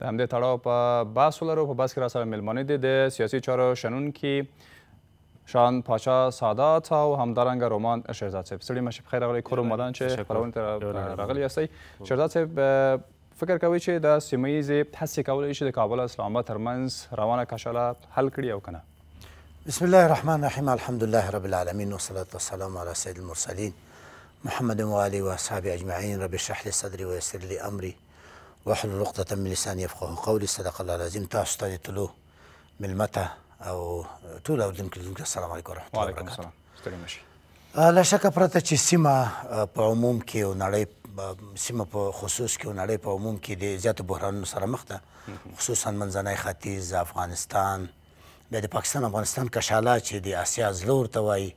د همدې تړاو په بحث ولرو. په بحث کې راسره مېلمانه دي د سیاسي چارو شنونکي شان پاچا سادات او همدارنګه رومان شیرزاد صاحب. ستړي مه شئ، بخیر راغلی کور مدان چې خپرونې ته راغلي یاستئ. شیرزاد صاحب، فکر کوئ چې د سیمه ییزې هڅې کولی شي د کابل او اسلام آباد ترمنځ روانه کشاله حل کړي او که نه؟ بسم الله الرحمن الرحیم. الحمد لله رب العالمین والصلاة والسلام علی سید المرسلین محمد وآله وأصحابه أجمعين. رب اشرح لي صدري ويسر لي أمري واحلل عقدة من لساني يفقهوا قولي. صدق الله العظيم. تاسو ته د طلوع مېلمه ته او ټول اورېدونکو السلام علیکم ورحمة الله وعلیکم السلام. ستړي مه شئ. له شکه پرته چې سیمه په عموم کې او نړۍ سیمه په خصوص کې او نړۍ په عموم کې د زیاتو بحرانونو سره مخ ده، خصوصا منځنی ختیځ، افغانستان، بیا د پاکستان افغانستان کشاله چې د اسیا زړه ورته وایي،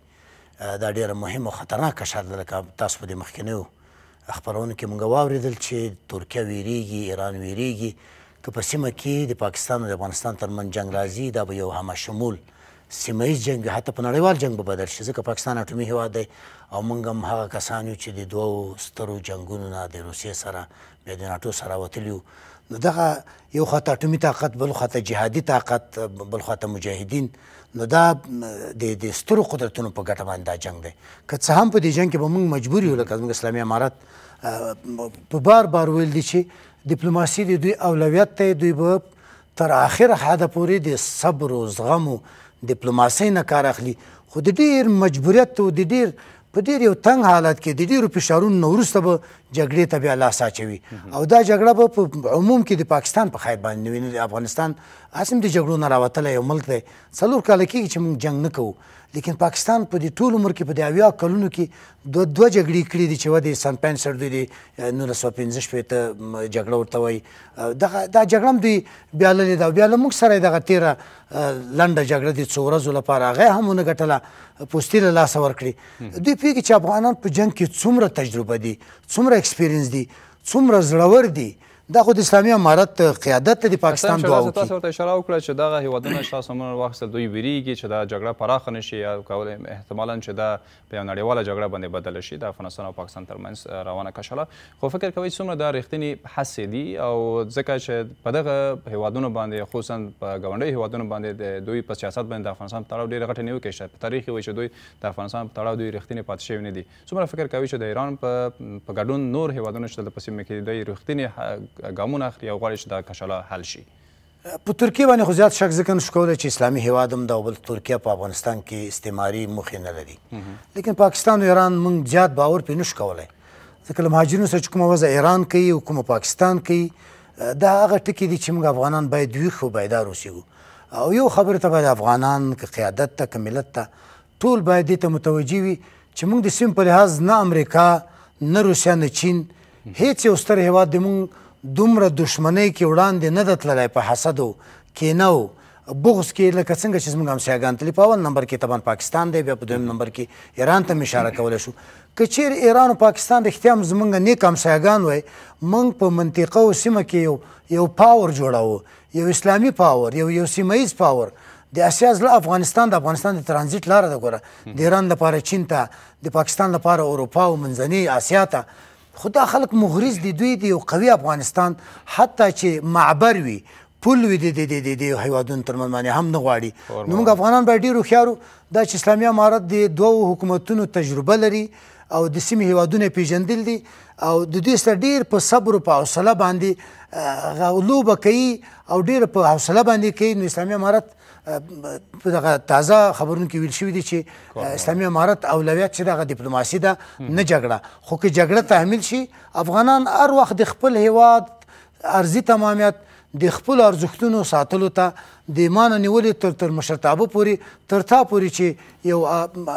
دا ډېره مهم او خطرناک کشاله ده. لکه تاسو په دې مخکینیو خپرونو کې موږ واورېدل چې ترکیه ویریږي، ایران ویریږي که په سیمه کې د پاکستان او د افغانستان ترمنځ جنګ راځي، دا به یو همشمول سیمه ییز جنګ، حتی په نړیوال جنګ به بدل شي، ځکه پاکستان اټومي هېواد دی او موږ هم هغه کسان یو چې د دوو سترو جنګونو نه د روسیې سره بیا د ناټو سره وتلي یو. نو دغه یو خواته اټومي طاقت، بل خواته جهادي طاقت، بل خواته مجاهدین، نو دا د سترو قدرتونو په ګټه باندې دا جنګ دی. که څه هم په دې جنګ کې به موږ مجبور یو، لکه زموږ اسلامي امارت په بار بار ویل دي چې ډیپلوماسي د دوی اولویت دی، دوی به تر آخر حده پورې د صبر و زغم و ډیپلوماسۍ نه کار اخلي، خو د ډېر مجبوریت او د ډېر په ډېر یو تنګ حالت کې د ډېرو فشارونو نه وروسته به جګړې ته بیا لاس اچوي او دا جګړه به په عموم کې د پاکستان په خیر باندې نه وي. د افغانستان هسې هم د جګړو نه راوتلی یو ملک دی، 4 کاله کېږي چې موږ جنګ نه کوو، لیکن پاکستان په دې ټول عمر کې په دې 80 کلونو کې دوه جګړې کړي دي چې و د سن 65 دوی د 1965 جګړه ورته وایي. دا جګړه هم دوی بیاللې ده او بیا له موږ سره یې دغه تېره لنډه جګړه د څو ورځو لپاره هغه هم ونه ګټله، پوستې له لاسه ورکړي. دوی پوهېږي چې افغانان په جنګ کې څومره تجربه دي، څومره ایکسپیرینس دي، څومره زړور دي. دا خو د اسلامي امارت قیادت ته د پاکستان دعا وکړي. تاسو ورته اشاره وکړه چې دغه هېوادونه چې تاسو نومونه واخیستل دوی ویریږي چې دا جګړه پراخه نه شي یا کولی احتمالا چې دا په یو نړیواله جګړه باندې بدله شي د افغانستان او پاکستان ترمنځ روانه کشاله. خو فکر کوئ څومره دا رښتینې هڅې دي او ځکه چې په دغه هېوادونو باندې خصوصا په ګاونډیو هېوادونو باندې د دوی په سیاست باندې د افغانستان په تړاو ډېرې غټې نیوکې شته، په تاریخ کې وایي چې دوی د افغانستان په تړاو دوی رښتینې پاتې شوي نه دي. څومره فکر کوئ چې د ایران په ګډون نور هېوادونه چې دلته په سیمه کې دوی رښتینې ګامونه اخلي او غواړي چې دا کشاله حل شي؟ په ترکیه باندې خو زیات شک ځکه نشو کولی چې اسلامي هېواد هم ده او بل ترکیه په افغانستان کې استعماري موخې نه لري، لیکن پاکستان او ایران موږ زیات باور پرې نشو کولی، ځکه له مهاجرینو سره چې کومه وضع ایران کوي او کومه پاکستان کوي، دا هغه ټکي دي چې موږ افغانان باید ویښ او بیدار اوسېږو. او یو خبرې ته باید افغانان که قیادت ته که ملت ته ټول باید دې ته متوجه وي چې موږ د سیمې په لحاظ نه امریکا نه روسیه نه چین هېڅ یو ستر هېواد د موږ دومره دشمنۍ کې وړاندې نه ده تللی په حسد او کینه او بغض کې لکه څنګه چې زموږ همسایګان تلي. په اول نمبر کې طبعا پاکستان دی، بیا په دویم نمبر کې ایران ته م اشاره کولی شو. که چیرې ایران او پاکستان رښتیا هم زموږ نیک همسایګان وای، موږ په منطقه او سیمه کې یو پاور جوړوو، یو اسلامي پاور، یو سیمه ییز پاور. د اسیا زړه افغانستان، د افغانستان د ترانزیټ لاره ده. ګوره د ایران لپاره چین ته، د پاکستان لپاره اروپا او منځنۍ اسیا ته. خو دا خلک مغرض دي، دوی د یو قوي افغانستان حتی چې معبر وي، پل وي د یو هېوادونو ترمنځ باندې هم نه غواړي. نو موږ افغانان باید ډېر هوښیار وو. دا چې اسلامي امارت د دوو حکومتونو تجربه لري او د سیمې هېوادونه یې پېژندل دي او د دوی سره ډېر په صبر او په حوصله باندې لوبه کوي او ډېر په حوصله باندې کوي. نو اسلامي امارت په دغه تازه خبرونو کې ویل شوي دي چې اسلامي امارت اولویت چې دغه ډیپلوماسي ده نه جګړه. خو که جګړه تحمیل شي، افغانان هر وخت د خپل هېواد ارضي تمامیت، د خپلو ارزښتونو ساتلو ته د ایمان نیولې تر مشرتابه پورې، تر تا پورې چې یو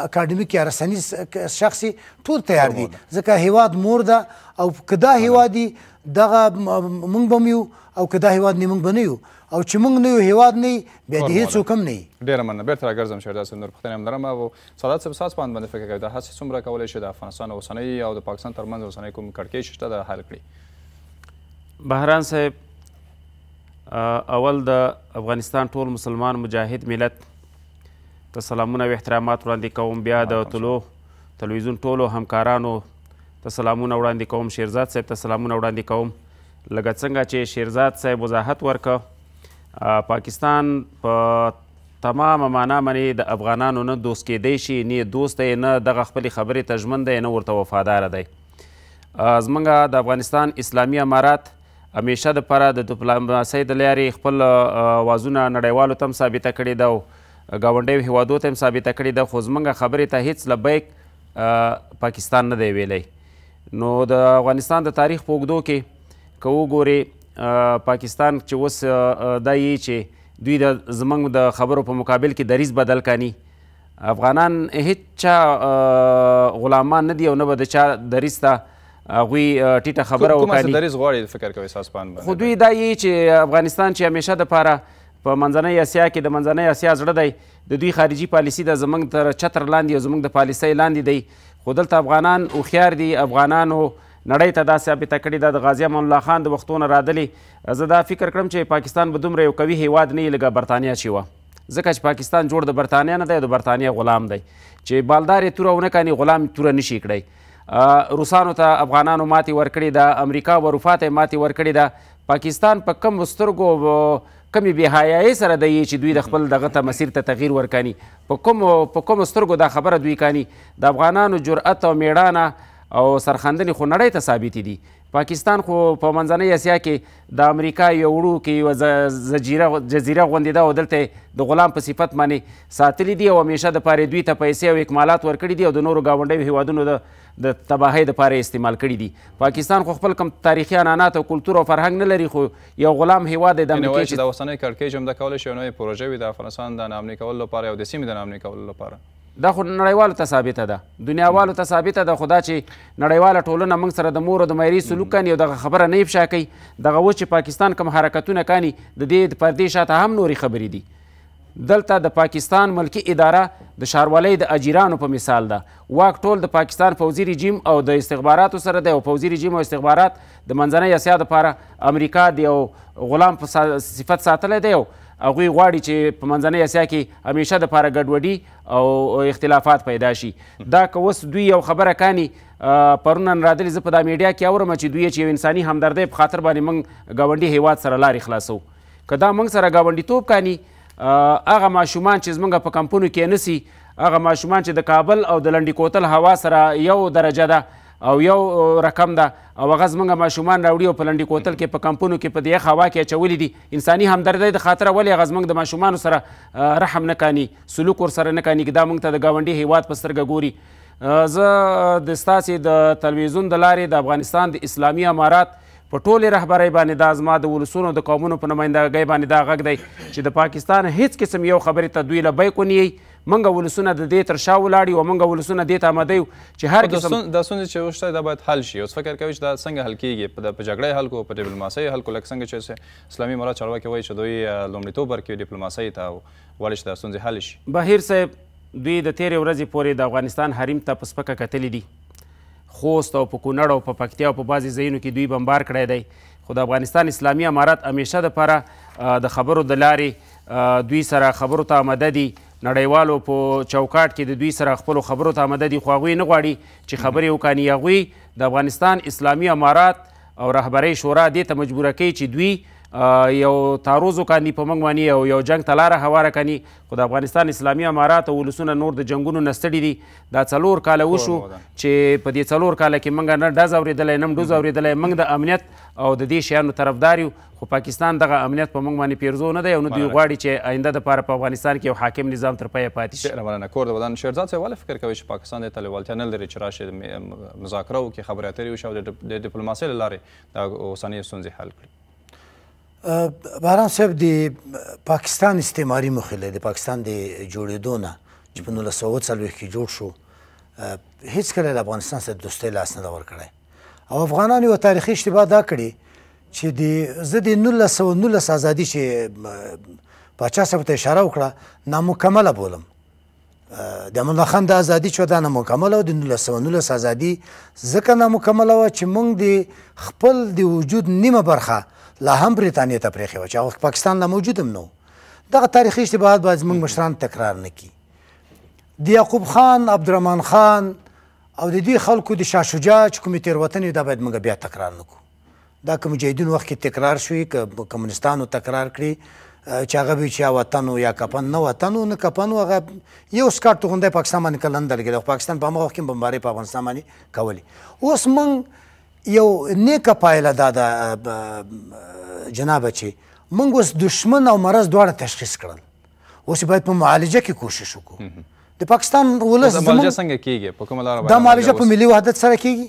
اکاډمیک یا رسنیز شخص ټول تیار دي، ځکه هېواد مور ده او که دا هېواد وي دغه موږ به هم یو او که دا هېواد نه موږ به نه یو، او چې موږ نه یو هېواد نه بیا د هېڅوک هم نه وي. ډېره مننه. بیرته راګرځم شهردار صاحب، نور پوښتنې هم لرم. او سادات صاحب، ستاسو په اند باندې فکر کوئ دا هڅې څومره کولی شي د افغانستان اوسنۍ او د پاکستان ترمنځ اوسنۍ کوم کړکۍ شته دا حل کړي؟ بهران صاحب، اول د افغانستان ټول مسلمان مجاهد ملت ته سلامونه او احترامات وړاندې کوم. بیا د طلوع تلویزیون ټولو همکارانو ته سلامونه وړاندې کوم. شیرزاد صاحب ته سلامونه وړاندې کوم. لکه څنګه چې شیرزاد صاحب وضاحت ورکړه پاکستان په تمامه معنا باندې د افغانانو نه دوست کیدی شي نه دوست دی نه دغه خپلې خبرې ته ژمن دی نه ورته وفاداره دی زموږ د افغانستان اسلامي امارات همیشه دپاره د ډیپلوماسۍ د لارې خپل اوازونه نړیوالو ته هم ثابته کړې ده او ګاونډیو هیوادو ته هم ثابته کړې ده خو زموږ خبرې ته هیڅ لبیک پاکستان نه دی ویلی نو د افغانستان د تاریخ په اوږدو کې که وګورې پاکستان چې اوس دا یي چې دوی زموږ د خبرو په مقابل کې دریځ بدل کاني افغانان هیڅ چا غلامان نه دي او نه به د چا دریځ ته هغوی ټیټه خبره وکړي کومه دریځ غواړي فکر کوئ ستاسو په اند خو دوی دا یي چې افغانستان چې همیشه دپاره په منځنۍ اسیا کې د منځنۍ اسیا زړه دی د دوی خارجي پالیسي د زموږ تر چتر لاندې او زموږ د پالیسۍ لاندې دی خو دلته افغانان هوښیار دي افغانانو نړۍ ته دا ثابته کړې ده د غازي امان الله خان د وختونه رادلي زه دا فکر کړم چې پاکستان به دومره یو قوي هیواد نه وي لکه برطانیا چې وه ځکه چې پاکستان جوړ د برطانیا نه دی او د برطانیا غلام دی چې بالدار یې توره ونه کړي غلام توره نشي کړی روسانو ته افغانانو ماتې ورکړې ده امریکا و اروپا ته یې ماتې ورکړې ده پاکستان په کم سترګو کمې بېحیایۍ سره دی چې دوی د خپل دغه ته مسیر ته تغییر ورکاني په کومو سترګو دا خبره دوی کاني د افغانانو جرأت او میړانه او سرخندنې خو نړۍ ته ثابتې دي پاکستان خو په منځنۍ اسیا کې د امریکا یو وړوکې یوه جزیره غوندې ده او دلته د غلام په صفت باندې ساتلي دي او همیشه دپاره دوی ته پیسې او اکمالات ورکړي دي او د نورو ګاونډیو هیوادونو د تباهۍ دپاره استعمال کړي دي پاکستان خو خپل کم تاریخي عنعنات او کلتور او فرهنګ نه لري خو یو غلام هیواد دی د امریکې چې د اوسنۍ کړکېچ هم د کولی شي یو نوې پروژه وي د افغانستان د ناامني کولو لپاره او د سیمې د ناامني کولو لپاره دا خو نړیوالو ته ثابته ده دنیاوالو ته ثابته ده خو دا چې نړیواله ټولنه موږ سره د مور او د میرې سلوک کوي او دغه خبره نه افشا کوي دغه اوس چې پاکستان کوم حرکتونه کوي د دې پردې شاته هم نورې خبرې دي دلته د پاکستان ملکی اداره د ښاروالۍ د اجیرانو په مثال ده واک ټول د پاکستان پوځي رژیم او د استخباراتو سره دی او پوځي رژیم او استخبارات د منځنۍ اسیا دپاره امریکا د یو غلام په صفت ساتلی دی او هغوی غواړي چې په منځنۍ اسیا کې همیشه دپاره ګډوډي او اختلافات پیدا شي دا که اوس دوی یو خبره کاني پرونه رادلې زه په دا میډیا کې اورم چې دوی چې یو انساني همدردۍ په خاطر باندې موږ ګاونډي هیواد سره لارې خلاصو که دا موږ سره ګاونډیتوب کاني هغه ماشومان چې زموږ په کمپونو کې نسي هغه ماشومان چې د کابل او د لنډي کوتل هوا سره یو درجه ده او یو رقم ده او هغه زموږ ماشومان راوړي او په لنډي کوتل کې په کمپونو کې په دې هوا کې اچولي دي انساني همدردۍ د خاطره ولې هغه زموږ د ماشومانو سره رحم نه کاني سلوک ورسره نه کاني دا موږ ته د ګاونډي هیواد په سترګه ګوري زه د ستاسې د تلویزیون د لارې د افغانستان د اسلامي امارات په ټولې رهبرۍ باندې دا زما د ولسونو د قومونو په نمایندګۍ باندې دا غږ دی چې د پاکستان هیڅ قسم یو خبرې ته دوی لبیک ونیئ موږ ولسونه د دې تر شا ولاړ یو موږ ولسونه دې ته آماده یو چې هر قسم دا ستونزې چې وشته دا باید حل شي اوس فکر کوي چې دا څنګه حل کیږي په جګړې حل کو په ډیپلوماسۍ حل کو لکه څنګه چې اسلامي امارات چارواکي وایي چې دوی لومړیتوب ورکوي ډیپلوماسۍ ته او غواړي چې دا ستونزې حل شي بهیر صاحب دوی د تیرې ورځې پورې د افغانستان حریم ته په سپکه کتلي دي خوست او په کونړ او په پکتیا او په بعضې ځایونو کې دوی بمبار کړی دی خو د افغانستان اسلامي امارات همیشه دپاره د خبرو د لارې دوی سره خبرو ته آمده دي نړیوالو په چوکاټ کې د دوی سره خپلو خبرو ته آمده دي خو هغوی نه غواړي چې خبرې وکړي هغوی د افغانستان اسلامي امارات او رهبرۍ شورا دې ته مجبوره کوي چې دوی یو تعرض وکړي په موږ باندې او یو جنګ ته لاره هواره کړي خو د افغانستان اسلامي امارات او ولسونه نور د جنګونو نه ستړي دي دا 4 کاله وشو چې په دې 4 کاله کې موږ نه ډز اورېدلی نه ډوز اورېدلی موږ د امنیت او د دې شیانو طرفدار یو خو پاکستان دغه امنیت په موږ باندې پیرزو نه دی او نه دوی غواړي چې آینده دپاره په افغانستان کې یو حاکم نظام تر پایه پاتې شي مننه کور د بدن شیرزاد صاحب ولې فکر کوي چې پاکستان دې ته لیوالتیا نه لري چې راشي مذاکره وکړي خبرې اترې وشي او د ډیپلوماسۍ له لارې د اوسنۍ ستونزې حل کړي بهرام صاحب د پاکستان استعماري موخې لري د پاکستان د جوړېدو نه چې په 1940 کې جوړ شو هېڅکله د افغانستان سره دوستۍ لاس نه ده ورکړی او افغانانو یوه تاریخي اشتباه دا کړې چې زه د 1919 ازادي چې پاچا صاحب ته اشاره وکړه نامکمله بولم د امان الله خان د ازادي چې دا نامکمله وه د 1919 ازادي ځکه نامکمله وه چې موږ د خپل د وجود نیمه برخه لا هم برطانیې ته پرېښې وه چې هغه پاکستان لا موجود هم نه و دغه تاریخي اشتباهات باید زموږ مشران تکرار نه کړي د یعقوب خان عبدالرحمن خان او د دې خلکو د شاه شجاع چې کومې تېروتنې دا باید موږ بیا تکرار نه کړو دا که مجاهدینو وخت کې تکرار شوي که کمونستانو تکرار کړي چې هغه به چې یا وطن و یا کفن نه وطن و نه کفن و هغه یو سکاټ توغونده پاکستان باندې کله نه لګېده خو پاکستان په همغه وخت کې بمبارۍ په افغانستان باندې کولې. اوس موږ یو نیکه پایله دا ده جنابه چې موږ اوس دشمن او مرض دواړه تشخیص کړل. اوس باید په معالجه کې کوشش وکړو. د پاکستان ولس معالجه څنګه کیږي؟ په کومه لاره دا معالجه په ملي وحدت سره کیږي،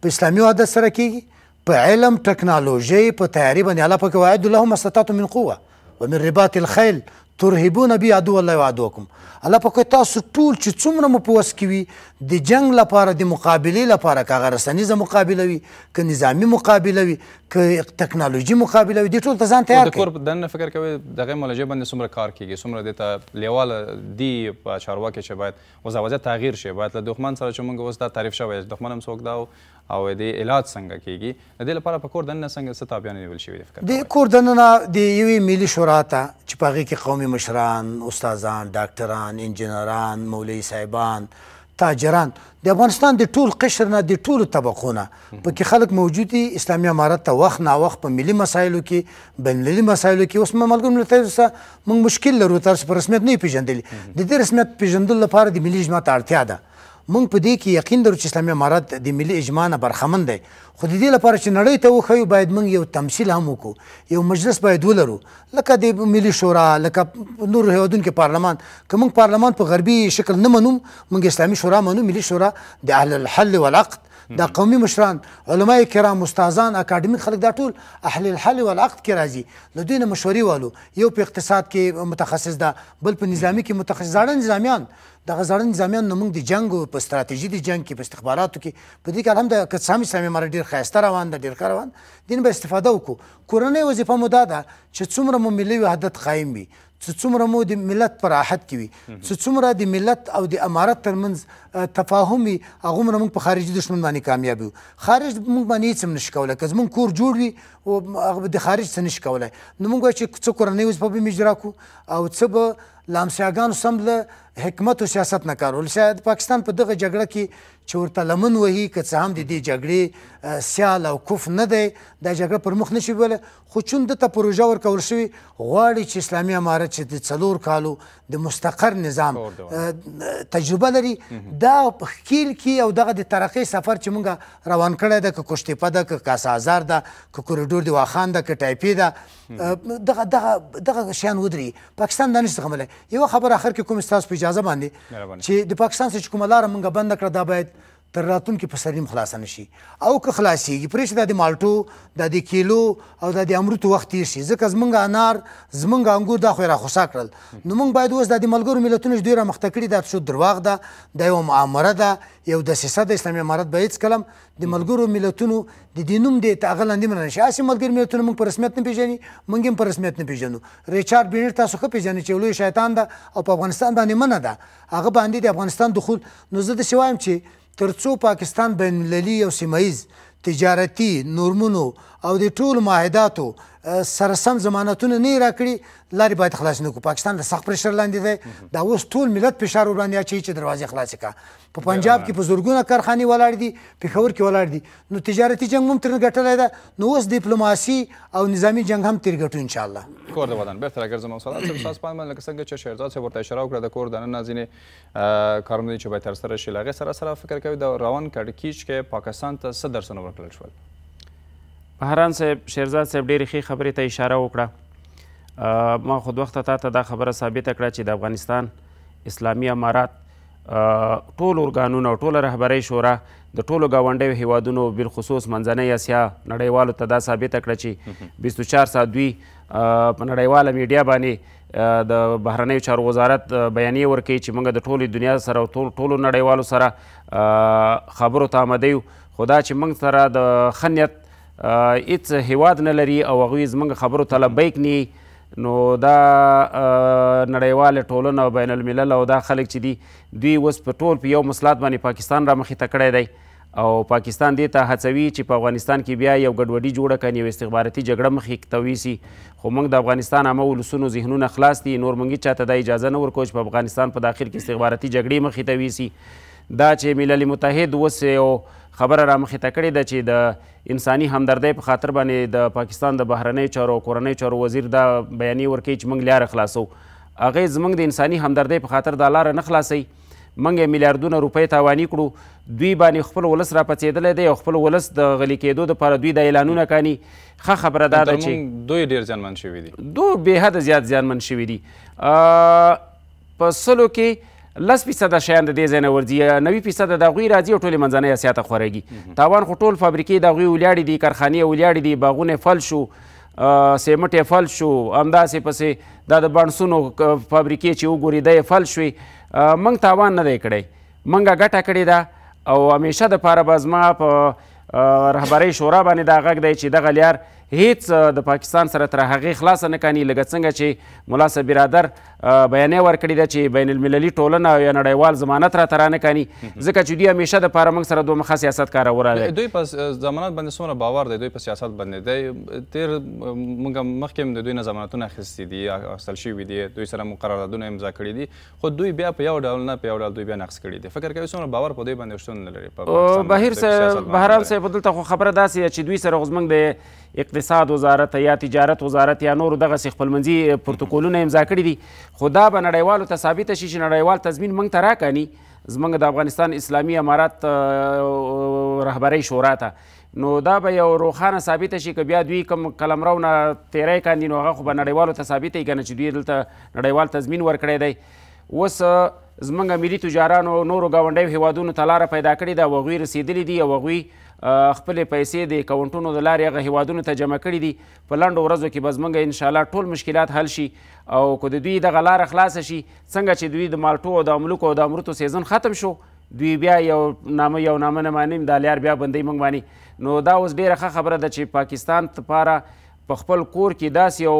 په اسلامي وحدت سره کیږي، په علم ټکنالوژي په تیاري باندې. الله پاک وعد لهم استطاعتم من قوه ومن رباط الخيل ترهبون به عدو الله وعدوکم. الله پاک تاسو ټول چې څومره مو په وس کې وي د جنگ لپاره د مقابلې لپاره که هغه رسنیزه مقابله وي که نظامي مقابله وي که تکنالوژي مقابله وي دې ټول ته ځان تیار کړئ. د کور دننه فکر کوئ دغه معالجې باندې څومره کار کیږي، څومره دې ته لیواله دي په چارواکي چې باید وضع تغییر شي، باید له دښمن سره چې موږ اوس دا تعریف شوی دښمن هم څوک دا او د علاج څنګه کیږي، د دې لپاره په کور دننه څنګه څه تابعیان نیول شوي دي؟ د کور دننه د یوې ملي شورا ته چې په هغې کې قومي مشران، استادان، ډاکټران، انجینران، مولوي صاحبان، تاجران، د افغانستان د ټول قشر نه د ټولو طبقو نه پکې خلک موجود دي. اسلامي امارت ته وخت ناوخت په ملي مسایلو کې، بین المللي مسایلو کې اوس ملګرو ملتونو سره موږ مشکل لرو، تر اوسه په رسمیت نه یې پېژندلي. د دې رسمیت پېژندلو لپاره د ملي اجماع ته اړتیا ده. موږ په دې کې یقین لرو چې اسلامي امارت د ملي اجماع نه برخمن دی، خو د دې لپاره چې نړۍ ته وښیو باید موږ یو تمثیل هم وکړو، یو مجلس باید ولرو لکه د ملي شورا، لکه نورو هیوادونو کې پارلمان. که موږ پارلمان په غربي شکل نه منو، موږ اسلامي شورا منو، ملي شورا د اهل الحل والعقد، دا قومي مشران، علماء کرام، استادان، اکاډمیک خلک دا ټول اهل الحل والعقد کې راځي. له دوی نه مشورې والو، یو په اقتصاد کې متخصص ده، بل په نظامي کې متخصص. زاړه نظامیان دغه زاړه نظامیان نو موږ د جنګ په ستراتیژي د جنګ کې په استخباراتو کې په دې کې الحمدلله که څه هم اسلامي امارت ډېر ښایسته روان ده، ډېر ښه روان، دین به استفاده وکړو. کورنۍ وظیفه مو دا ده چې څومره مو ملي وحدت قایم وي، څومره مو د ملت په راحت کې وي، څومره د ملت او د امارت ترمنځ تفاهم وي، هغومره موږ په خارجي دښمن باندې کامیاب یو. خارج موږ باندې هېڅ هم نشي کولی. که زموږ کور جوړ وي او د خارج څه نشي کولی، نو موږ وایو چې څه کورنۍ وظیفه به مې اجرا کړو او څه به لامسیاګانو سم له حکمت او سیاست نه کار ول. شاید پاکستان په دغه جګړه کې چې ورته لمن وهي، که څه هم د دې جګړې سیال او کف نه دی، دا جګړه پر مخ نشي بیولی، خو چون دته پروژه ورکول شوي غواړي چې اسلامي امارت چې د 4 کالو د مستقر نظام تجربه لري، دا په ښکیل کې او دغه د ترقۍ سفر چې موږ روان کړی ده، که کوشتیپه ده، که کاسه ازار ده، که کوریډور د واخان ده، که ټایپې ده، دغه شیان ودرېږي. پاکستان دا نشي زغملی. یوه خبره اخر کې کوم ستاسو په اجازه باندې چې د پاکستان څخه چې کومه لاره موږ بنده کړه دا باید تر راتلونکي پسرلي خلاصه نشي، او که خلاصېږي پرېږدي دا د مالټو، دا د کیلو او دا د امرودو وخت تېر شي، ځکه زموږ انار، زموږ انګور دا خو یې راخوسا کړل. نو موږ باید اوس دا د ملګرو ملتونو چې دوی رامخته کړي دا څو درواغ ده، دا یوه معامره ده، یو دسیسه ده. اسلامي امارت به هېڅکله د ملګرو ملتونو د دې نوم د هغه لاندې منه نشي. هسې ملګري ملتونه موږ په رسمیت نه پېژني، موږ هم په رسمیت نه پېژنو. ریچارډ بینټ تاسو ښه پېژنئ چې یو لوی شیطان ده او په افغانستان باندې منه ده، هغه باندې د افغانستان دخول. نو زه داسې وایم چې تر څو پاکستان بین المللي او سیمهیز تجارتي نورمونو او د ټولو معاهداتو سره سم ضمانتونه نه یې راکړي، لارې باید خلاصې نه کړو. پاکستان د سخت پرېشر لاندې دی، دا اوس ټول ملت فشار ورباندې اچوي چې دروازې خلاصې کړه. په پنجاب کې په زرګونه کارخانې ولاړ دي، پېښور کې ولاړ دي، نو تجارتي جنګ هم ترې ګټلی ده، نو اوس ډیپلوماسي او نظامي جنګ هم ترې ګټو انشاءالله. کور د وطن بېرته راګرځم او سلام صاحب ستاسو باندې لکه څنګه چې شهرزاد صاحب ورته اشاره وکړه د کور دننه ځینې کارونه دي چې باید ترسره شي، له هغې سره فکر کوي د روان کړکېچ کې پاکستان ته څه درسونه ورکړل شول؟ بهران صاحب، شهرزاد صاحب ډېرې ښې خبرې ته اشاره وکړه. ما خود وخته تا ته دا خبره ثابته کړه چې د افغانستان اسلامي امارات ټول ارګانونه او ټوله رهبرۍ شورا د ټولو ګاونډیو هیوادونو بالخصوص منځنۍ اسیا نړیوالو ته دا ثابته کړه چې 24 ساعت دوی په نړیواله میډیا باندې د بهرنیو چارو وزارت بیانیې ورکوي چې موږ د ټولې دنیا سره او ټولو نړیوالو سره خبرو ته آمده یو، خو دا چې موږ سره د ښه نیت هېڅ هیواد نه لري او هغوی زموږ خبرو ته لبیک نه، نو دا نړیواله ټولنه او بین الملل او دا خلک چې دي دوی اوس په ټول په یو مسلات باندې پاکستان را مخې ته کړی دی او پاکستان دې ته هڅوي چې په افغانستان کې بیا یو ګډوډي جوړه کړي، یو استخباراتي جګړه مخې ته ویسي. خو موږ د افغانستان عامه ولسونو ذهنونه خلاص دي، نور موږ چاته دا اجازه نه ورکوو چې په افغانستان په داخل کې استخباراتي جګړې مخې ته ویسي. دا چې ملل متحد اوس یو خبره رامخې ته کړې ده چې د انساني همدردۍ په خاطر باندې د پاکستان د بهرنیو چارو او کورنیو چارو وزیر دا بیانیه ورکوي چې موږ لاره خلاصو. هغې زموږ د انساني همدردۍ په خاطر دا لاره نه خلاصوي. موږ یې میلیاردونه روپۍ تاواني کړو. دوی باندې خپل ولس راپڅېدلی دی او خپل ولس د غلي کېدو دپاره دوی د اعلانونه کاني. ښه خبره دا ده چې دوی ډېر زیانمن شوي دي. دوی بېحده زیات زیانمن شوي دي. په 100 کې 10% شیان د دې ځای نه ورځي، 90% د هغوی راځي او ټولې منځنۍ اسیا ته خورېږي. تاوان خو ټول فابریکې د هغوی ولاړې دي، کارخانې یې ولاړې دي، باغونه یې فل شو، سیمټ یې فل شو، همداسې پسې دا د بانسونو فابریکې چې وګوري دا یې فل شوې. موږ تاوان نه دی کړی، موږ ګټه کړې ده او همیشه دپاره به زما په رهبرۍ شورا باندې دا غږ دی چې دغه لیار هیڅ د پاکستان سره تر هغې خلاصه نه کاني لکه څنګه چې ملا صاحب برادر بیانیه ورکړې ده چې بین المللي ټولنه یا نړیوال ضمانت راته رانه کاني، ځکه چې دوی همیشه دپاره موږ سره دوه مخه سیاست کارولی دی. دوی په ضمانت باندې څومره باور دی، دوی په سیاست باندې دی. تېر موږ مخکې هم د دوی نه ضمانتونه اخیستي دي، اخیستل شوي دي، دوی سره مو قراردادونه امضا کړي دي، خو دوی بیا په یو ډول نه په یو ډول دوی بیا نقص کړي دي. فکر کوي څومره باور په دوی باندې شتون نه لري؟ بهرام صاحب دلته خو خبره داسې ده چې دوی سره خو زموږ د اقتصاد وزارت یا تجارت وزارت یا نورو دغسې خپلمنځي پروتوکولونه امضا کړي دي، خو دا به نړیوالو ته ثابته شي چې نړیوال تضمین موږ ته راکاني زموږ د افغانستان اسلامي امارات رهبرۍ شورا ته. نو دا به یو روښانه ثابته شي که بیا دوی کوم قلمرو نه تیری کاندي نو هغه خو به نړیوالو ته ثابته یي که نه چې دوی دلته نړیوال تضمین ورکړی دی. اوس زموږ ملي تجارانو نورو ګاونډیو هیوادونو ته لاره پیدا کړې ده او هغوی رسېدلي دي او هغوی خپلې پیسې د اکاونټونو د لارې هغه هیوادونو ته جمع کړي دي. په لنډو ورځو کې به زموږ انشاءالله ټول مشکلات حل شي او که د دوی دغه لاره خلاصه شي څنګه چې دوی د مالټو او د املوکو او د امرتو سیزن ختم شو، دوی بیا یو نامه نه مانیم دا لیار بیا بندوي موږ باندې. نو دا اوس ډېره ښه خبره ده چې پاکستان لپاره په خپل کور کې داسې یو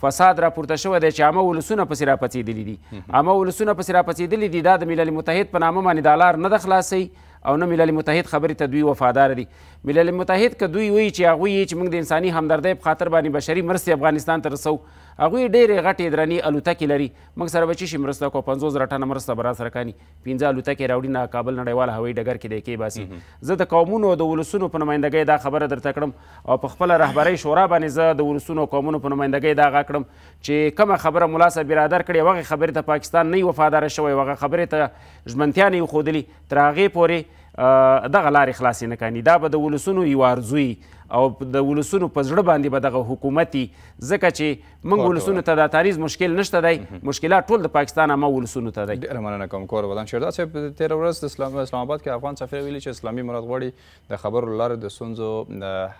فساد راپورته شوی دی چې عامه ولسونه پسې راپڅېدلي دي. عامه ولسونه پسې راپڅېدلي دي، دا د ملل متحد په نامه باندې دا لار نه ده خلاصوي او نه ملل متحد خبرې ته دوی وفادار دي. ملل متحد که دوی وایي چې هغوی یې چې موږ د انساني همدردۍ په خاطر باندې بشري مرستې افغانستان ته رسوو، هغوی ډېرې غټې درنې الوتکې لري، موږ سره به څه شي مرسته کوو؟ 50,000 ټنه مرسته به راسره کاني، 15 الوتکې راوړي نه کابل نړیوال هوایي ډګر کې دی کېباسي. زه د قومونو او د ولسونو په نمایندګۍ دا خبره درته کړم او په خپله رهبرۍ شورا باندې زه د ولسونو او قومونو په نمایندګۍ دا غږ کړم چې کومه خبره ملا صاحب برادر کړې هغې خبرې ته پاکستان نه وي وفاداره شوی، هغه خبرې ته ژمنتیا نه وي ښودلي، تر هغې پورې دغه لارې خلاصې نه کاني. دا به د ولسونو یو آرزو او د ولسونو په زړه باندې به دغه حکومت وي، ځکه چې موږ ولسونو ته دا تاریز مشکل نشته دی، مشکلات ټول د پاکستان عامه ولسونو ته دی. ډېره مننه کوم کور ودان شیرداد صاحب. تېره ورځ د اسلام آباد کې افغان سفیر ویلي چې اسلامي امارات غواړي د خبرو له لارې د ستونزو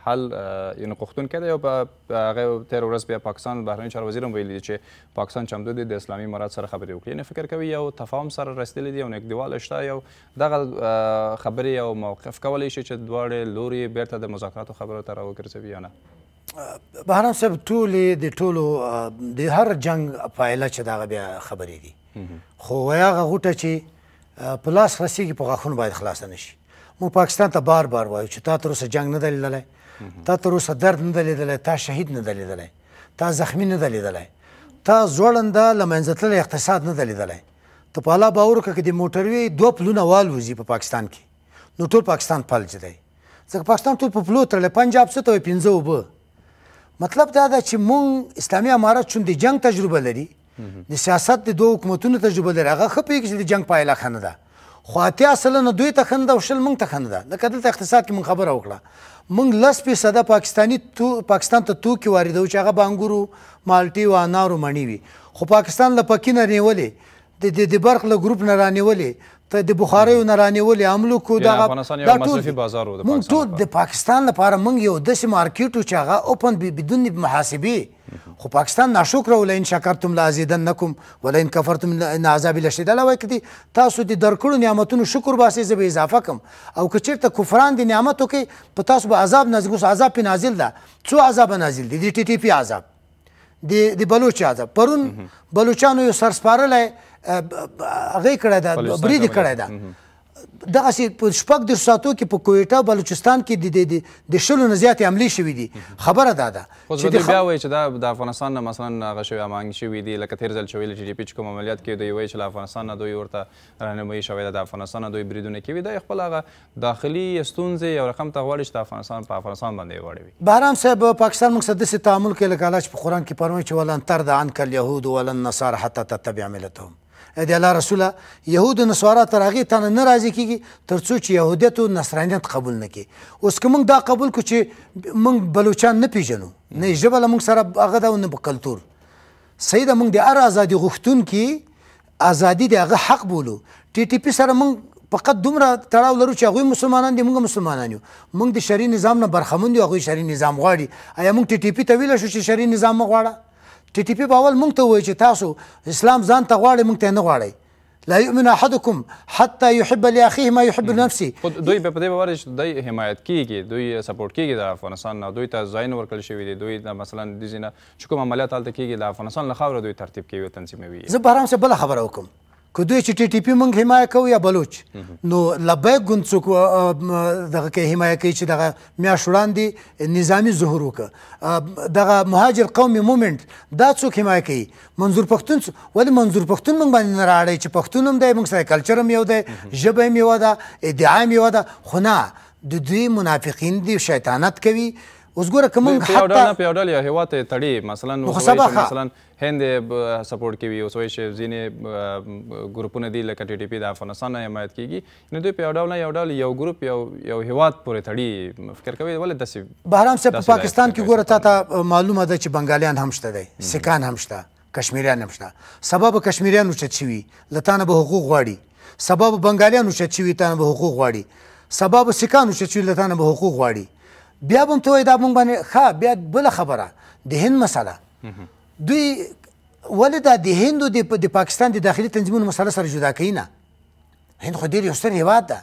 حل یعنې غوښتونکی دی او په هغه تېره ورځ بیا پاکستان بهرنیو چارو وزیر هم ویلي دي چې پاکستان چمتو دی د اسلامي امارات سره خبرې وکړي. یعنې فکر کوي یو تفاهم سره رسېدلی دی او نږدېوالی شته، یو دغه خبرې او موقف کولی شي چې دواړې لورې بیرته د مذاکراتو خبرو ته راوګرځوي یا نه؟ بهرام صاحب ټولې د ټولو د هر جنګ پایله چې دغه بیا خبرې دي، خو هغه غوټه چې په لاس خلاصېږي په غاښونو باید خلاصه نه شي. موږ پاکستان ته بار بار وایو چې تا تر اوسه جنګ نه دی لیدلی، تا تر اوسه درد نه دی لیدلی، تا شهید نه دی لیدلی، تا زخمي نه دی لیدلی، تا ځوړنده له منځه تللی اقتصاد نه دی لیدلی. ته په الله باور وکړه که د موټروې 2 پلونه والوځي په پاکستان کې نو ټول پاکستان فلج دی، ځکه پاکستان ټول په پلو تړلی. پنجاب څه ته وایي 15 اوبه. مطلب دا ده چې مونږ اسلامي امارت چون د جنګ تجربه لري، د سیاست د 2 حکومتونو تجربه لري، هغه ښه پوهېږي چې د جنګ پایله ښه نه ده، خو 80% دوی ته ښه نه ده او 20% موږ ته ښه نه ده. لکه دلته اقتصاد کې مونږ خبره وکړه، موږ 10% پاکستان ته توکي واردوو چې هغه به انګورو، مالټې و انارو مڼې وي، خو پاکستان له پکي نه نیولې، د برق له ګروپ نه رانیولې، ته د بخاریو نه رانیولې، املوکو دغه دا ټول د پاکستان لپاره موږ یو داسې مارکیټ و چې هغه اوپن بدون محاسبې. خو پاکستان ناشکره و، لئن شکرتم لازیدنکم ولئن کفرتم ان عذابي لشدید. الله وایي که تاسو د درکړو نعمتونو شکر باسئ زه به اضافه کړم، او که چېرته کفران د نعمت وکړئ په تاسو به عذاب نازل. اوس عذاب پې نازل ده، څو عذابه نازل دي؟ د TTP عذاب، د بلوچ عذاب. پرون بلوچانو یو سر سپارلی هغې کړی ده، برید یې کړی ده. دغسې په 4 ساعتو کې په کویټه بلوچستان کې د 10 نه زیاتې حملې شوي دي. خبره دا ده چې دوی بیا وایي چې دا د افغانستان نه مثلا هغه شوي امانګ شوي دي، لکه تېر ځل چې ویل چې چې کوم عملیات کې دوی وایي چې له افغانستان نه دوی ورته رهنمایي شوې ده، د افغانستان نه دوی بریدونه کوي. دا خپل هغه داخلي ستونزې یو رقم ته غواړي چې د افغانستان په افغانستان باندې واړوي. بهرام صاحب پاکستان موږ سره داسې تعامل کوي لکه الله چې په قرآن کې فرمایي چې ولن ترضى عنك اليهود ولا النصارى حتى تتبع ملتهم. د الله رسوله یهود و نصارا تر هغې تا نه راضي کېږي تر څو چې یهودیت او نصرانیت قبول نه کړي. اوس که موږ دا قبول کړو چې موږ بلوچان نه پېژنو، نه یې ژبه له موږ سره هغه ده او نه په کلتور، صحیح ده، موږ د هر ازادي غوښتونکي ازادي د هغه حق بولو. TTP سره موږ فقط دومره تړاو لرو چې هغوی مسلمانان دي، موږ مسلمانان یو، موږ د شرعي نظام نه برخمن یو، هغوی شرعي نظام غواړي. آیا موږ TTP ته ویلی شو چې شرعي نظام مه غواړه؟ TTP به اول موږ ته ووایي چې تاسو اسلام ځان ته غواړئ، موږ ته یې نه غواړئ. لا یؤمن احدکم حتی یحب لاخیه ما یحب لنفسه. خو دوی په دې باور چې دوی حمایت کیږي، دوی سپورټ کیږي د افغانستان نه، دوی ته ځایونه ورکړل شوي دي، دوی مثلا د ځینې چې کوم عملیات هلته کیږي د افغانستان له خاوره دوی ترتیب کوي او تنظیموي. زه بهرام صاحب بله خبره وکړم، که دوی چې TTP موږ حمایه کوو یا بلوچ، نو لبیک ګوند څوک دغه کوي حمایه کوي چې دغه میاشت وړاندې نظامي ظهور وکړه، دغه مهاجر قومي مومنټ دا څوک حمایه کوي؟ منظور پښتون. ولې منظور پښتون موږ باندې نه راړی چې پښتون هم دی، موږ سره کلچر هم یو دی، ژبه هم یوه ده، ادعا هم یوه ده، خو نه د دوی منافقین دي، شیطانت کوي. اوس ګوره که موږ په یو ډول نه په یو ډول یو هېواد ته تړي، مثلا مثلا هند یې سپورټ کوي، اوس وایي چې ځینې ګروپونه دي لکه TTP د افغانستان نه حمایت کیږي، نو دوی په یو ډول نه یو ډول یو ګروپ یو هېواد پورې تړي. فکر کوئ ولې داسې؟ بهرام صاحب په پاکستان کې ګوره تا ته معلومه ده چې بنګالیان هم شته دی، سکان هم شته، کشمیریان هم شته. سبا به کشمیریان اوچت شوي له تا نه به حقوق غواړي، سبا به بنګالیان اوچت شوي تا نه به حقوق غواړي، سبا به سکان اوچت شوي له تا نه به حقوق غواړي. بیا به هم ته وایي دا موږ باندې ښه. بیا بله خبره د هند مسله، دوی ولې دا د هند او د پاکستان د داخلي تنظیمونو مسله سره جدا کوي نه؟ هند خو ډېر یو ستر هېواد ده.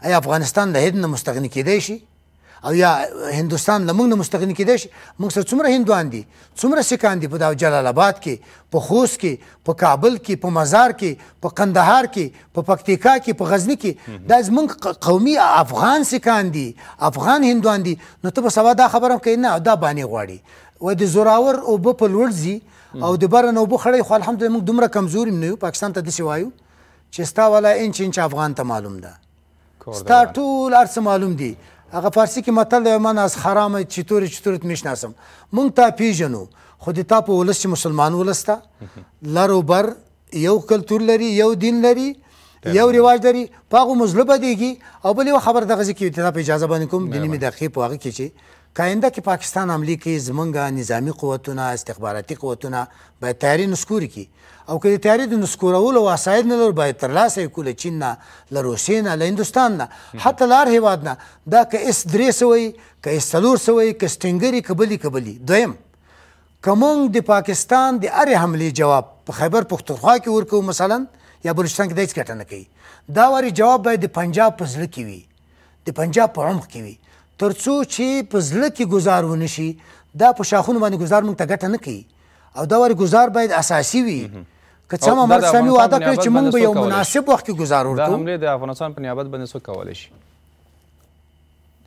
آیا افغانستان له هند نه مستغني کېدی شي او یا هندوستان له موږ نه مستغني کېدی شي؟ موږ سره څومره هندوان دي، څومره سکان دي په جلال آباد کې، په خوست کې، په کابل کې، په مزار کې، په قندهار کې، په پکتیکا کې، په غزني کې. دا زموږ قومي افغان سکان دي، افغان هندوان دي. نو ته به سبا دا خبره هم کوې نه دا بانې غواړي. وایي د زوراور اوبه په لوړ ځي او د بره نه اوبه خړی. خو الحمدلله موږ دومره کمزوري نه یو. پاکستان ته داسې وایو چې ستا والا انچ افغان ته معلوم ده، ستا ټول هر څه معلوم دي. هغه فارسي کې متل دی من از حرام چطوری چطورت میشناسم. موږ تا پیژنو، خو د تا په ولس چې مسلمان ولس ته لر و بر یو کلتور لري، یو دین لري، یو رواج لري، په هغو مزله بدېږي. او بل یوه خبر دغه ځای کې تا په اجازه باندې کوم د نیمې دقیقې په هغه کې چې کاینده کې پاکستان حملې کوي، زمونږ نظامي قوتونه، استخباراتي قوتونه باید تیاري نسکوري کړي. او که د تیاري د نسکورولو وسایل نه لرو باید ترلاسه یې کړو له چین نه، له روسیې نه، له هندوستان نه، حتی له هر هېواد نه. دا که S300 وایي، که S400 وایي، که سټینګري، که بلي که بلي. دویم که موږ د پاکستان د هرې حملې جواب په خیبر پښتونخوا کې ورکوو مثلا یا بلوچستان کې دا هېڅ ګټه نه کوي. دا واري جواب باید د پنجاب په زړه کې وي، د پنجاب په عمق کې وي، تر څو چې په زړه کې ګزار ونه شي. دا په شاخونو باندې ګزار موږ ته ګټه نه کوي. او دا واري ګزار باید اساسي وي. که څه هم محمد اسلامي وعده کړې چې موږ به یو مناسب وخت کې ګزار ورکوو. دا حملې د افغانستان په نیابت باندې څوک کولی شي؟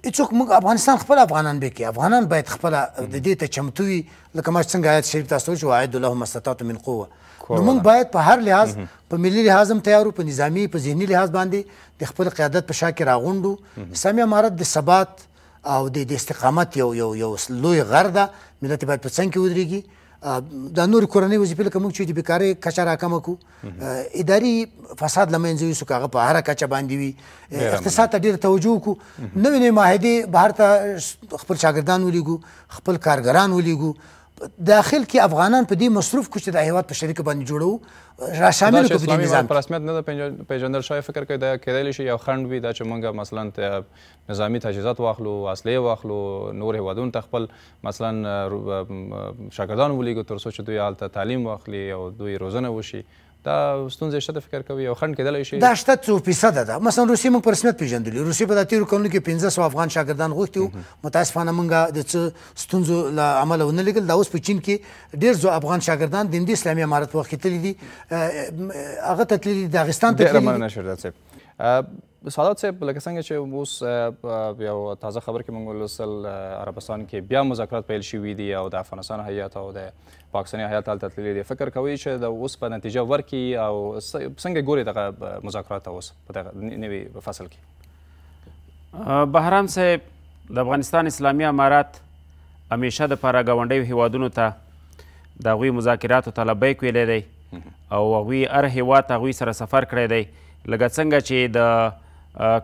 هېڅوک. موږ افغانستان خپل افغانان به کوي. افغانان باید خپله د دې ته چمتو وي. لکه ما چې څنګه آیت شریف تاسو ویل چې واعدوا لهم ما استطعتم من قوه. نو موږ باید په هر لحاظ، په ملي لحاظ هم تیار وو، په نظامي، په ذهني لحاظ باندې د خپل قیادت په شا کې راغونډو. اسلامي امارت د ثبات او د استقامت یو لوی غر ده. ملت باید په څنګ کې ودرېږي. دا نورې کورنۍ وظیفې لکه موږ چې د بیکارۍ کچه راکمه کړو، اداري فساد له منځه یوسو، که هغه په هره کچه باندې وي، اقتصاد ته ډېره توجه وکړو، نوې نوې معاهدې بهر ته خپل شاګردان ولیږو، خپل کارګران ولیږو، داخل کې افغانان په دې مصروف کړو چې د هېواد په شریکه باندې جوړوو، را شامل کړو په دې نظام. په رسمیت نه ده پیژندل شوی. فکر کوي دا کیدلی شي یو خنډ وي، دا چې موږ مثلا نظامي تجهیزات واخلو، اصلحې واخلو، نور هېوادونو ته خپل مثلا شاګردان ولیږو تر څو چې دوی هلته تعلیم واخلي او دوی روزنه وشي. دا ستونزې شته فکر کوي یو خنډ کیدلی شي؟ دا شته 100% ده. مثلا روسیې موږ په رسمیت پیژندلي. روسیې په دا تېرو کلونو کې 1500 افغان شاګردان غوښتي وو. متاسفانه موږ د څه ستونزو له امله ونه لېږل. دا اوس په چین کې ډېر زو افغان شاګردان د هندي اسلامي امارت په وخت کې تللي دي. هغه ته تللي، داغستان ته تللي. ډېره مننه شهردار صاحب. سعادت صاحب لکه څنګه چې اوس یو تازه خبر کې موږ ولوستل عربستان کې بیا مذاکرات پیل شوي دي او د افغانستان هیات او د پاکستاني هیات هلته تللي دي. فکر کوئ چې د اوس په نتیجه ورکړي او څنګه ګوري دغه مذاکرات اوس په دغه نوي فصل کې؟ بهرام صاحب د افغانستان اسلامي امارات همیشه دپاره ګاونډیو هیوادونو ته د هغوی مذاکراتو ته لبیک ویلی دی او هغوی هر هیواد ته هغوی سره سفر کړی دی. لکه څنګه چې د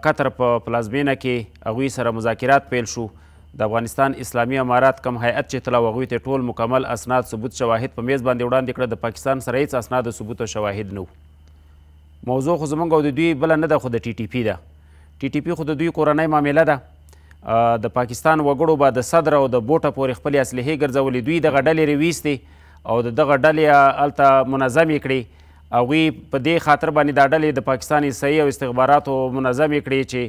قطر په پلازمینه کې هغوی سره مذاکرات پیل شو، د افغانستان اسلامي امارات کم هیئت چې تلو هغوی ته ټول مکمل اسناد ثبوت شواهد په میز باندې وړاندې کړه. د پاکستان سره هیڅ اسناد و ثبوت او شواهد نه و. موضوع خو زموږ او د دوی بله نه ده، خو د TTP ده. TTP خو د دوی کورنۍ معامله ده. د پاکستان وګړو به د صدر او د بوټه پورې خپلې اسلحې ګرځولې. دوی دغه ډلې راویستې او د دغه ډلې هلته منظمې کړې. هغوی په دې خاطر باندې دا ډلې د پاکستان حصایي او استخباراتو منظمې کړې چې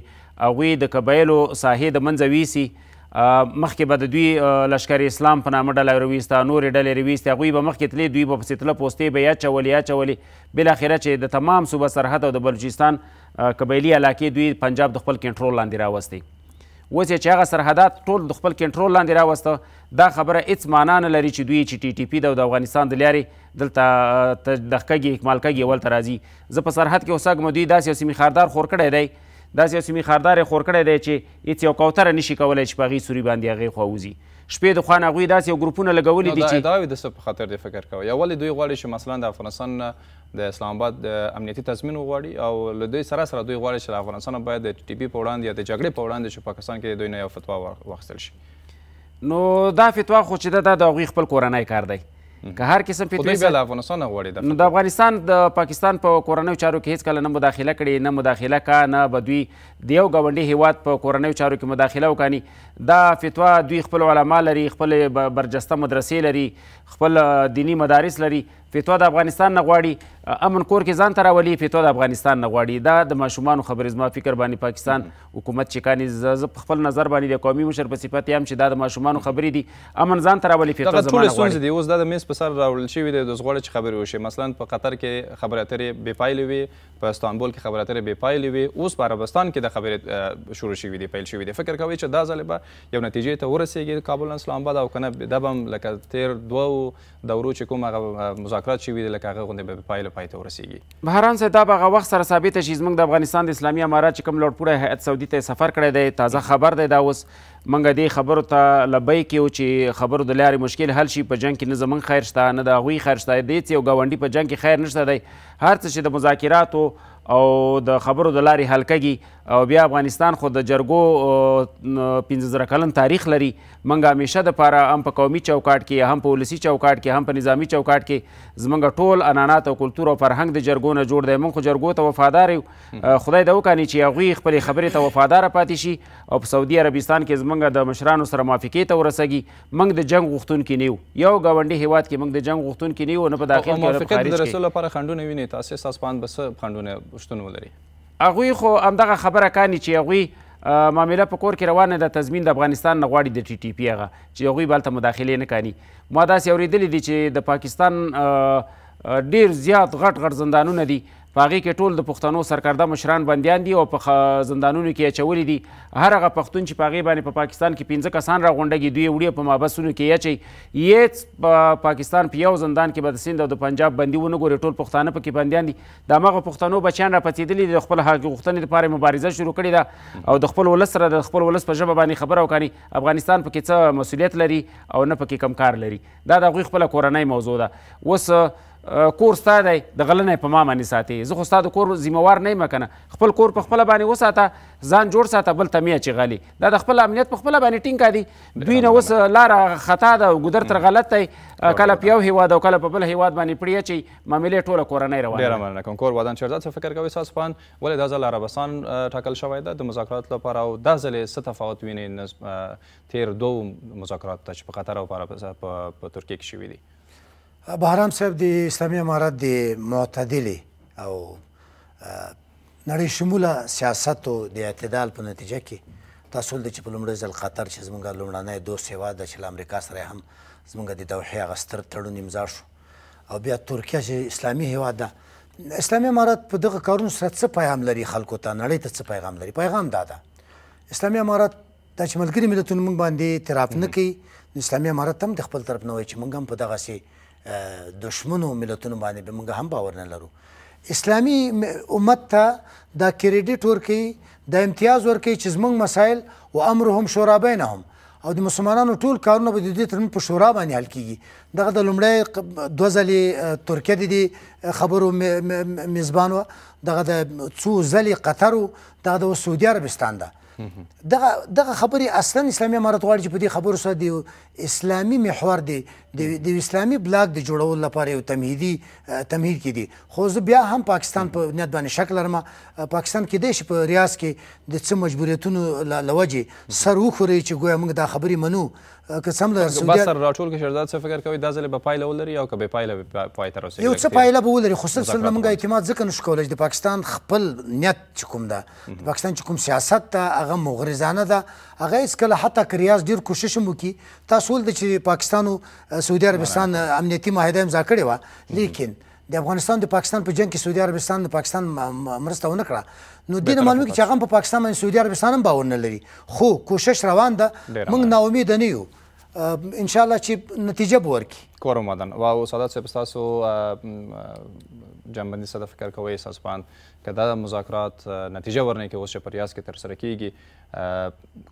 هغوی د قبایلو ساحې د منځه ویسي. مخکې به د دوی لشکر اسلام په نامه ډله راویسته، نورې ډلې راویستې. هغوی به مخکې تلې، دوی به پسې تله، پوستې به یې اچولې. بالاخره چې د تمام صوبه سرحد او د بلوچستان قبایلي علاقې دوی پنجاب د خپل کنټرول لاندې راوستې. اوس یې چې هغه سرحدات ټول د خپل کنټرول لاندې راوسته، دا خبره هېڅ معنا نه لري چې دوی چې TTP ده او د افغانستان د لارې دلته د کږې اکمال کږې اول ته راځي. زه په سرحد کې اوسېږم، دوی داسې یو سیمې خاردار خور کړی دی، داسې یو سیمې خاردار یې خور کړی دی چې هېڅ یو کوتره نشي کولی چې په هغې سوري باندې هغې خوا وځي. شپې د خوا نه هغوی داسې یو ګروپونه لګولي دي چې دا د څه په خاطر دی فکر کوئ؟ یا ولې دوی غواړي چې مثلا د افغانستان د اسلام آباد د امنیتي تضمین وغواړي او له دوی سره سره دوی غواړي چې د افغانستان باید د TTP په وړاندې یا د جګړې په وړاندې چې پاکستان کې دوی نه یو فتوا واخیستل شي؟ نو دا فتوا خو چې ده د هغوی خپل کورنی کار دی. که هر قسم فتوی خو دوی بیا د افغانستان نه غواړي. نو د افغانستان د پاکستان په کورنیو چارو کې هېڅکله نه مداخله کړې، نه مداخله کا، نه به دوی د یو ګاونډي هیواد په کورنیو چارو کې مداخله وکړي. دا فتوا دوی خپل علما لري، خپل برجسته مدرسې لري، خپل دینی مدارس لري. فتوا د افغانستان نه غواړي، امن کور کې ځان ته راولي، فتوا د افغانستان نه غواړي. دا د ماشومانو خبرې زما فکر باندې پاکستان حکومت چې کانې زه په خپل نظر باندې د قومي مشر په صفت یم چې دا د ماشومانو خبرې دي، امن ځان ته راولي، فتوا زما نه غواړي. دي اوس دا د میز په سر راوړل شوي دي، دوی غواړي چې خبرې وشي. مثلا په قطر کې خبرې اترې بې پایلې وي، په استانبول کې خبرې اترې بې پایلې وي، اوس په عربستان کې د خبرې شروع شوي دي، پیل شوي دي. فکر کوئ چې دا ځل به یو نتیجې ته ورسېږي کابل اسلام آباد، او که نه دا به هم لکه تېر دوو دورو چې کوم هغه مذاکرات شوي دي لکه هغه غوندې به پایله پای ته ورسېږي؟ بهرام صاحب دا به هغه وخت سره ثابته شي. زموږ د افغانستان د اسلامي امارات چې کوم لوړپوړی هیئت سعودي ته سفر کړی دی، تازه خبر دی دا اوس. موږ دې خبرو ته لبیک یو چې خبرو د لارې مشکل حل شي. په جنګ کې نه زموږ خیر شته، نه د هغوی خیر شته. د هېڅ یو ګاونډي په جنګ کې خیر نشته دی. هر څه چې د مذاکراتو او د خبرو د لارې حل کږي. او بیا افغانستان خو د جرګو 15,000 کلن تاریخ لري. موږ همیشه دپاره هم په قومي چوکاټ کې، هم په ولسي چوکاټ کې، هم په نظامي چوکاټ کې زموږ ټول عنعنات او کلتور او فرهنګ د جرګو نه جوړ دی. موږ خو جرګو ته وفادار یو. خدای دې وکړي چې هغوی خپلې خبرې ته وفاداره پاتې شي او په سعودي عربستان کې زموږ د مشرانو سره موافقې ته ورسېږي. موږ د جنګ غوښتونکي نه یو. یو ګاونډي هیواد کې موږ د جنګ غوښتونکي نه یو، نه په داخل کې نه په خارج کې. د رسول لپاره خنډونه ویني، تاسې ستاسو په اند به څه خنډونه شتون ولري؟ هغوی خو همدغه خبره کاني چې هغوی معامله په کور کې روانه ده، تضمین د افغانستان نه غواړي د TTP هغه چې هغوی به هلته مداخلې نه کاني. ما داسې اورېدلي دي چې د پاکستان ډېر زیات غټ زندانونه دي، په هغې کې ټول د پښتنو سرکرده مشران بندیان دي او په زندانونو کې یې اچولي دي. هر هغه پښتون چې په هغې باندې په پاکستان کې 15 کسان راغونډږي، دوی یې وړي په محبسونو کې اچوي. هېڅ په پاکستان په یو زندان کې به د سند او د پنجاب بندي ونه ګوري، ټول پښتانه پکې بندیان دي. د همغه پښتنو بچیان راپڅېدلي دي، د خپل حق غوښتنې دپاره مبارزه شروع کړې ده او د خپل ولس سره د خپل ولس په ژبه باندې خبره وکړي. افغانستان پکې څه مسؤلیت لري او نه پکې کم کار لري. دا د هغوی خپله کورنۍ موضوع ده. اوس کور ستا دی، د غلنه په ما باندې ساتي. زه خو ستا د کور ذمهوار نه یم که نه. خپل کور په خپله باندې وساته، ځان جوړ ساته، بل ته مې اچغالي. دا د خپل امنیت په خپله باندې ټینګ دي. دوی نه اوس لاره خطا ده او ګودر تر غلط دی، کله په یو هیواد او کله په بل هیواد باندې پړي اچوي. معاملې ټوله کورنۍ روانه ده. ډېره مننه کوم. کور ودان شیرزاد څه فکر کوئ ستاسو په اند ولې دا ځل عربستان ټاکل شوی ده د مذاکراتو لپاره، او دا ځل یې څه تفاوت وینئ تېر دوو مذاکراتو ته چې په قطر او په ترکیه کې شوي دي؟ بهرام صاحب د اسلامي امارات د معتدلې او نړۍ شموله سیاستو د اعتدال په نتیجه کې تاسو ولید چې په لومړي ځل قطر چې زموږ لومړنی دوست هېواد ده چې له امریکا سره هم زموږ د دوحې هغه ستر تړون امضا شو، او بیا ترکیه چې اسلامي هېواد ده اسلامي امارت په دغه کارونو سره څه پیغام لري خلکو ته نړۍ ته څه پیغام لري پیغام دا ده اسلامي امارت دا چې ملګري ملتونه موږ باندې اعتراف نه کوي اسلامي امارت هم د خپل طرف نه وایي چې موږ هم په دغسې دشمنو ملتونو باندې به موږ هم باور نه لرو اسلامي امت ته دا کریډیټ ورکوي دا امتیاز ورکوي چې زموږ مسایل و امرهم شورا بینهم او د مسلمانانو ټول کارونه به د دوی ترمنځ په شورا باندې حل کیږي دغه د لومړی 2 ځلې ترکیه د دې خبرو میزبان وه دغه د څو ځلې قطر و دغه د سعودي عربستان ده دغه خبرې اصلا اسلامي امارت غواړي چې په دې خبرو سره د اسلامي محور د اسلامي بلاک د جوړولو لپاره یو تمهید کې دي خو زه بیا هم پاکستان په نیت باندې شک لرم پاکستان کیدای شي په ریاض کې د څه مجبوریتونو له وجې سر وخوري چې ګویا موږ دا خبرې منو که څه هم له بس سر راټول کې شهزاد څه فکر کوي دا ځلې به پایله ولري او که بې پایله پای ته رسېږي یو څه پایله به ولري خو سلسله موږ اعتماد ځکه نشو کولی چې د پاکستان خپل نیت چې کوم ده د پاکستان چې کوم سیاست ده هغه مغرضانه ده هغه هېڅکله حتی که ریاض ډېر کوشش هم وکړي تاسو ولده چې پاکستان او سعودي عربستان امنیتي معاهده امضا کړې وه لیکن د افغانستان د پاکستان په جنګ کې سعودي عربستان د پاکستان مرسته ونه کړه نو دې نه معلومېږي چې هغه هم په پاکستان باندې سعودي عربستان هم باور نه لري خو کوشش روان ده موږ ناامیده نه یو انشاءالله چې نتیجه به ورکړي کورمدن او سادات صاحب ستاسو جنبندي څه د فکر کوئ ستاسو په اند که دا مذاکرات نتیجه ورنه کړي اوس چې په ریاض کې ترسره کیږي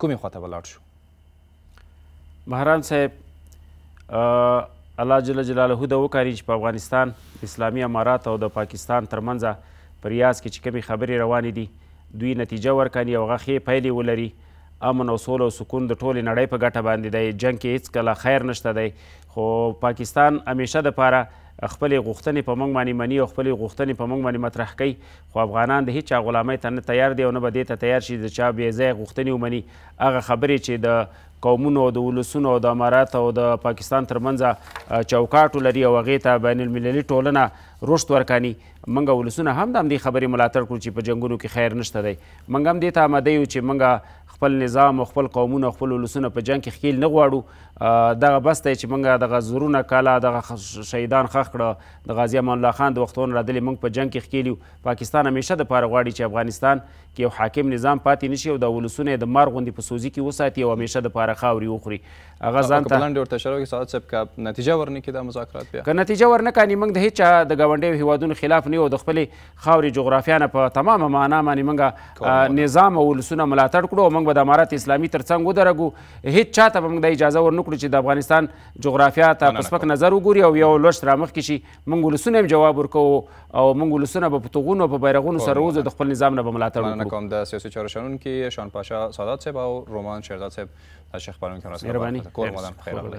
کومې خواته به لاړ شو بهرام صاحب الله جل جلاله د وکړي چې په افغانستان اسلامي امارات او د پاکستان ترمنځ په ریاض کې چې کومې خبرې روانې دي دوی نتیجه ورکړي او هغه ښې پایلې ولري امن او سوله او سکون د ټولې نړۍ په ګټه باندې دی جنګ کې هېڅکله خیر نشته دی خو پاکستان همیشه دپاره خپلې غوښتنې په موږ باندې مني او خپلې غوښتنې په موږ باندې مطرح کوي خو افغانان د هېچا غلامۍ ته نه تیار دی او نه به دې ته تیار شي د چا بې ځایه غوښتنې ومني هغه خبرې چې د قومونو او د ولسونو او د امارات او د پاکستان ترمنځ چوکاټ ولري او هغې ته بین المللي ټولنه رشد ورکاني موږ ولسونه هم د همدې خبرې ملاتړ کړو چې په جنګونو کې خیر نشته دی موږ هم دې ته آماده یو چې موږ خپل نظام او خپل قومونه او خپل ولسونه په جنګ کې ښکیل نه غواړو دغه بس دی چې موږ دغه زرونه کاله دغه شهیدان ښخ کړه د غازي امان الله خان د وختونو رادلې موږ په جنګ کې ښکیل یو پاکستان همیشه دپاره غواړي چې افغانستان کې یو حاکم نظام پاتې نشي او د ولسونه یې د مار غوندې په سوزي کې وساتي او همیشه دپاره خاورې وخوري هغه ځان ته پلان ورته شروع کړي سعادت صاحب که نتیجه ورنه کړي دا مذاکرات بیا که نتیجه ورنه کړي موږ د هېچا د ګاونډیو هېوادونو خلاف نه یو د خپلې خاورې جغرافیا نه په تمامه معنا باندې موږ نظام او ولسونه ملاتړ کړو او موږ به د امارت اسلامي تر څنګ ودرګو هېڅ چا ته به موږ د اجازه ورنه کړو چې د افغانستان جغرافیا ته په سپک نظر وګوري او یو لوشت رامخکې شي موږ ولسونه هم جواب ورکوو او موږ ولسونه به په توغونو په بیرغونو سره وځو د خپل نظام نه به ملاتړ وکړو مننه کوم د سیاسي چارو شنونکي شان پاشا سادات صاحب او رومان شهزاد صاحب د شیخ خبرونکي مرسته مهرباني کور مدن بخیر راغلی